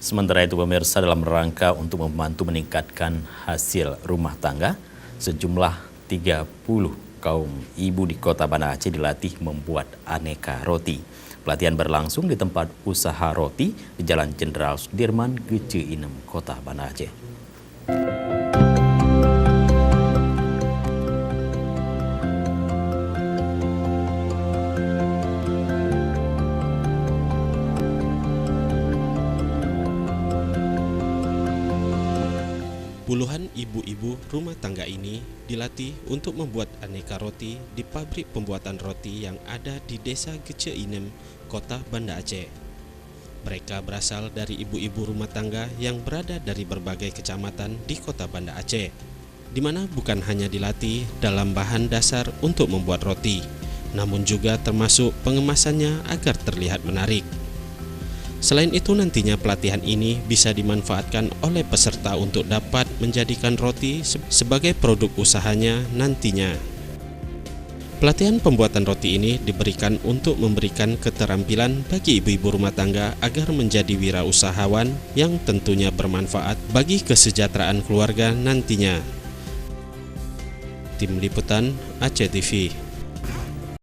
Sementara itu pemirsa, dalam rangka untuk membantu meningkatkan hasil rumah tangga, sejumlah 30 kaum ibu di Kota Banda Aceh dilatih membuat aneka roti. Pelatihan berlangsung di tempat usaha roti di Jalan Jenderal Sudirman, Gece Inem, Kota Banda Aceh. Puluhan ibu-ibu rumah tangga ini dilatih untuk membuat aneka roti di pabrik pembuatan roti yang ada di Desa Gece Inem, Kota Banda Aceh. Mereka berasal dari ibu-ibu rumah tangga yang berada dari berbagai kecamatan di Kota Banda Aceh, di mana bukan hanya dilatih dalam bahan dasar untuk membuat roti, namun juga termasuk pengemasannya agar terlihat menarik. Selain itu, nantinya pelatihan ini bisa dimanfaatkan oleh peserta untuk dapat menjadikan roti sebagai produk usahanya nantinya. Pelatihan pembuatan roti ini diberikan untuk memberikan keterampilan bagi ibu-ibu rumah tangga agar menjadi wirausahawan yang tentunya bermanfaat bagi kesejahteraan keluarga nantinya. Tim Liputan Aceh TV.